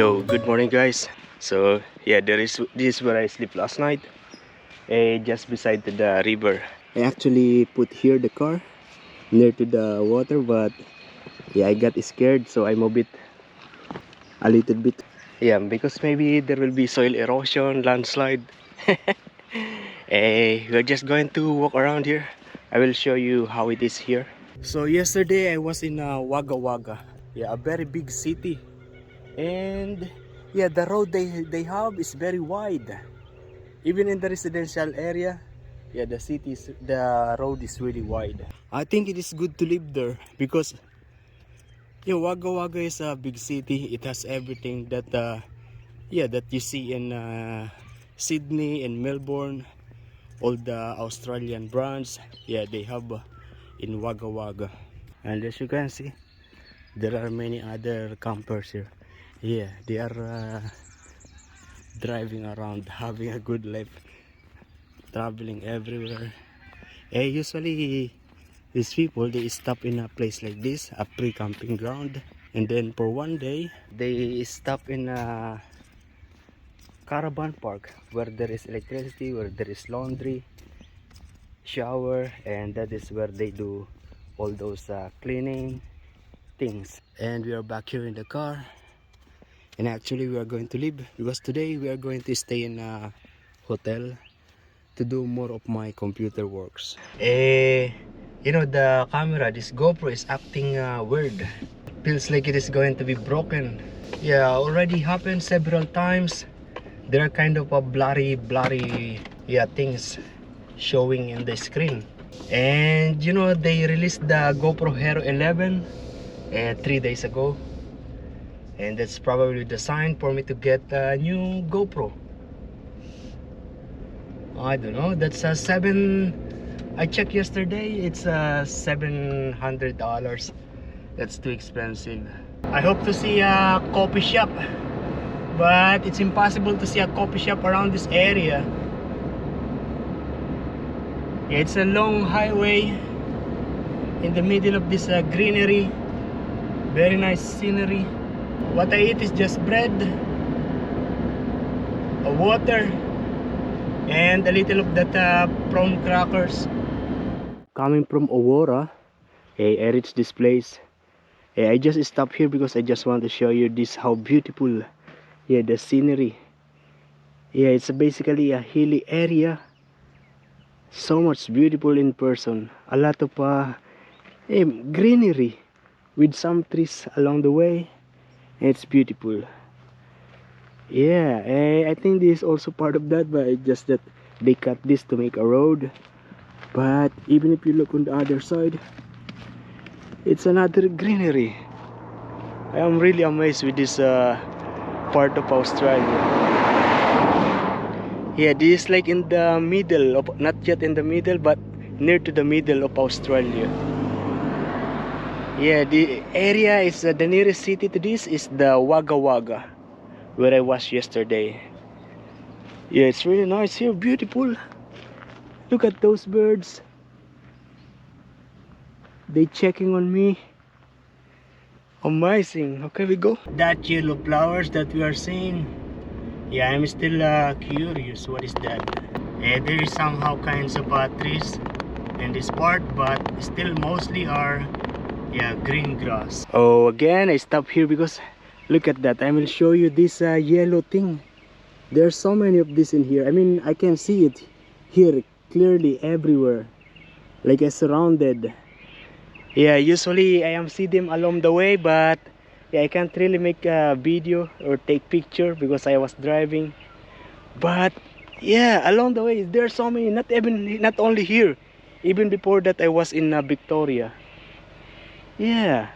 Yo, good morning guys. So yeah, this is where I sleep last night, just beside the river. I actually put here the car near to the water, but yeah, I got scared, so I move it a little bit. Yeah, because maybe there will be soil erosion, landslide. We're just going to walk around here. I will show you how it is here. So yesterday I was in Wagga, yeah, a very big city. And yeah, the road they have is very wide. Even in the residential area, yeah, the road is really wide. I think it is good to live there because yeah, Wagga is a big city. It has everything that yeah, that you see in Sydney and Melbourne. All the Australian brands, yeah, they have in Wagga. And as you can see, there are many other campers here. Yeah, they are driving around, having a good life, traveling everywhere. Usually these people, they stop in a place like this, a pre-camping ground, and then for one day they stop in a caravan park where there is electricity, where there is laundry, shower, and that is where they do all those cleaning things. And we are back here in the car, and actually we are going to leave because today we are going to stay in a hotel to do more of my computer works. You know, the camera, this GoPro is acting weird. Feels like it is going to be broken. Yeah, already happened several times. There are kind of a blurry yeah, things showing in the screen. And you know, they released the GoPro Hero 11 3 days ago, and that's probably the sign for me to get a new GoPro. I don't know, that's a I checked yesterday, it's $700. That's too expensive. I hope to see a coffee shop, but it's impossible to see a coffee shop around this area. Yeah, it's a long highway in the middle of this greenery. Very nice scenery. What I eat is just bread, water, and a little of that prawn crackers. Coming from Aurora, I reached this place. I just stopped here because I just want to show you this, how beautiful, yeah, the scenery. Yeah, it's basically a hilly area. So much beautiful in person. A lot of greenery with some trees along the way. It's beautiful. Yeah, I think this is also part of that, but it's just that they cut this to make a road. But even if you look on the other side, it's another greenery. I am really amazed with this part of Australia. Yeah, this is like in the middle of, not yet in the middle, but near to the middle of Australia. Yeah, the area is the nearest city to this is the Wagga, where I was yesterday. Yeah, it's really nice here, beautiful. Look at those birds. They checking on me. Amazing. Okay, we go. That yellow flowers that we are seeing. Yeah, I'm still curious. What is that? There is somehow kinds of trees in this part, but still mostly are, yeah, green grass. Oh, again I stopped here because look at that. I will show you this yellow thing. There's so many of this in here. I mean, I can see it here clearly everywhere, like I surrounded. Yeah, usually I am see them along the way, but yeah, I can't really make a video or take picture because I was driving. But yeah, along the way there's so many. Not only here, even before that I was in Victoria. Yeah,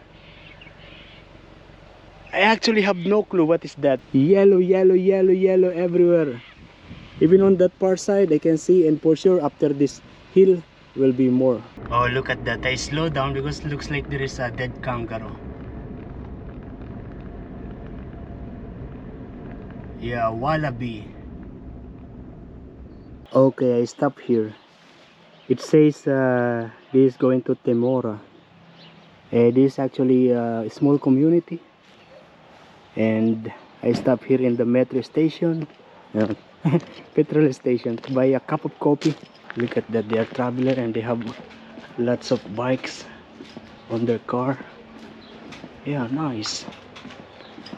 I actually have no clue what is that. Yellow everywhere. Even on that far side I can see, and for sure after this hill will be more. Oh, look at that. I slowed down because it looks like there is a dead kangaroo. Yeah, wallaby. Okay, I stop here. It says this is going to Filmora. This is actually a small community, and I stop here in the metro station, uh, petrol station, to buy a cup of coffee. Look at that, they are traveler and they have lots of bikes on their car. Yeah, nice.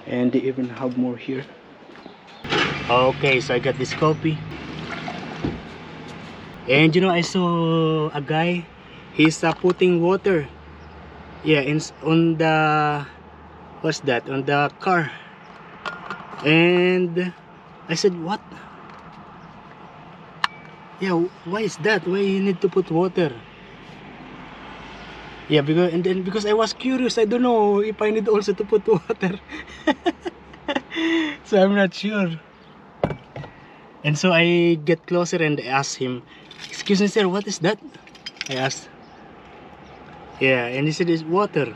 And they even have more here. Okay, so I got this coffee. And you know, I saw a guy, he's putting water, yeah, on the, what's that, on the car. And I said, what? Yeah, why is that? Why you need to put water? Yeah, because I was curious, I don't know if I need also to put water. So I'm not sure. And so I get closer and ask him, excuse me sir, what is that? I asked. Yeah, and he said it's water.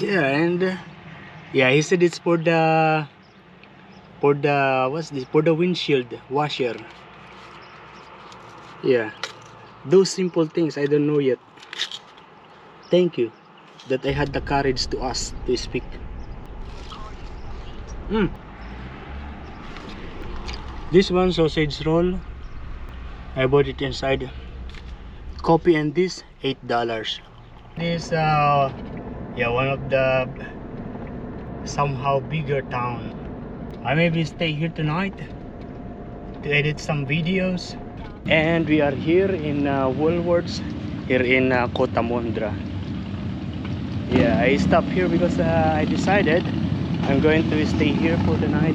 Yeah, and yeah, he said it's for the what's this, for the windshield washer. Yeah, those simple things I don't know yet. Thank you that I had the courage to ask, to speak. This one, sausage roll, I bought it inside. Coffee and this $8. This yeah, one of the somehow bigger town. I maybe stay here tonight to edit some videos. And we are here in Woolworths, here in Cootamundra. Yeah, I stopped here because I decided I'm going to stay here for the night.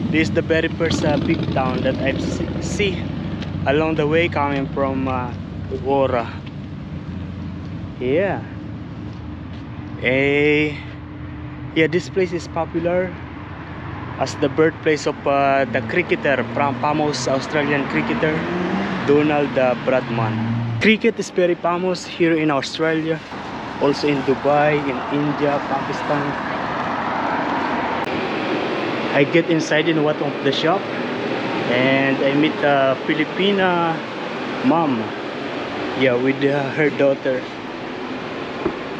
This is the very first big town that I see along the way coming from Ora. Yeah. Yeah, this place is popular as the birthplace of the cricketer, famous Australian cricketer Donald Bradman. Cricket is very famous here in Australia, also in Dubai, in India, Pakistan. I get inside in one of the shop and I meet a Filipina mom, yeah, with her daughter.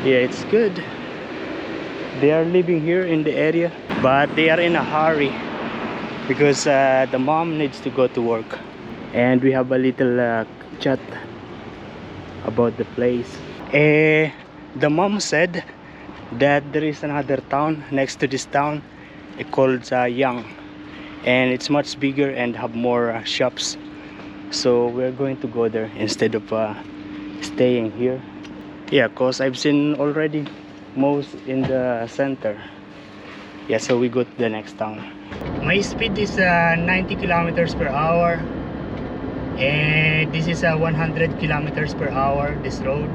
Yeah, it's good. They are living here in the area, but they are in a hurry because the mom needs to go to work. And we have a little chat about the place. The mom said that there is another town next to this town called Young, and it's much bigger and have more shops. So we're going to go there instead of staying here. Yeah, cause I've seen already most in the center. Yeah, so we go to the next town. My speed is 90 kilometers per hour, and this is 100 kilometers per hour, this road.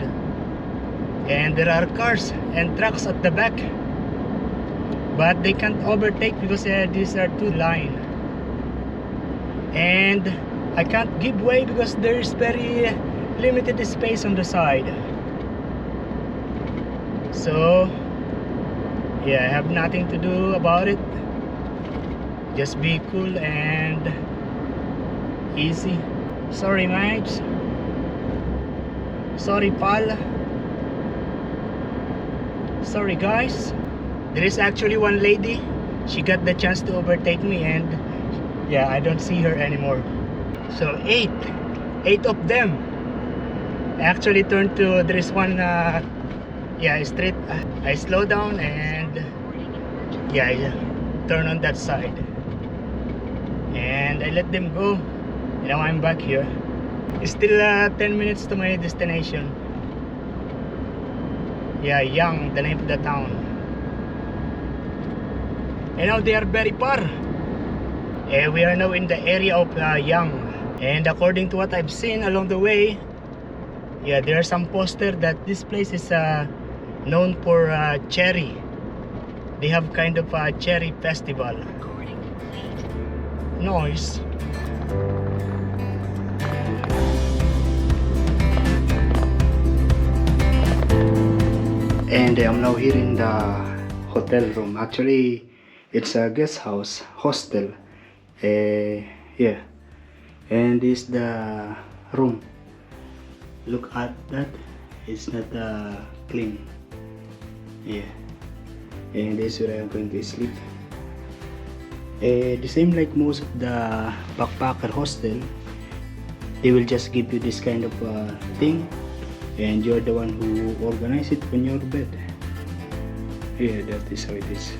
And there are cars and trucks at the back, but they can't overtake because these are two lines. And I can't give way because there is very limited space on the side. So yeah, I have nothing to do about it. Just be cool and easy. Sorry mates. Sorry pal. Sorry guys. There is actually one lady, she got the chance to overtake me, and yeah, I don't see her anymore. So eight of them. I actually turned to, there is one yeah, straight. I slow down and yeah, I turn on that side and I let them go. Now I'm back here. It's still 10 minutes to my destination. Yeah, Young, the name of the town. And now they are very far. We are now in the area of Young, and according to what I've seen along the way, yeah, there are some posters that this place is known for cherry. They have kind of a cherry festival. Noise. And I'm now here in the hotel room. Actually, it's a guest house, hostel. Yeah, and this is the room. Look at that, it's not clean. Yeah, and this is where I'm going to sleep. The same like most of the backpacker hostel, they will just give you this kind of thing, and you're the one who organize it on your bed. Yeah, that is how it is.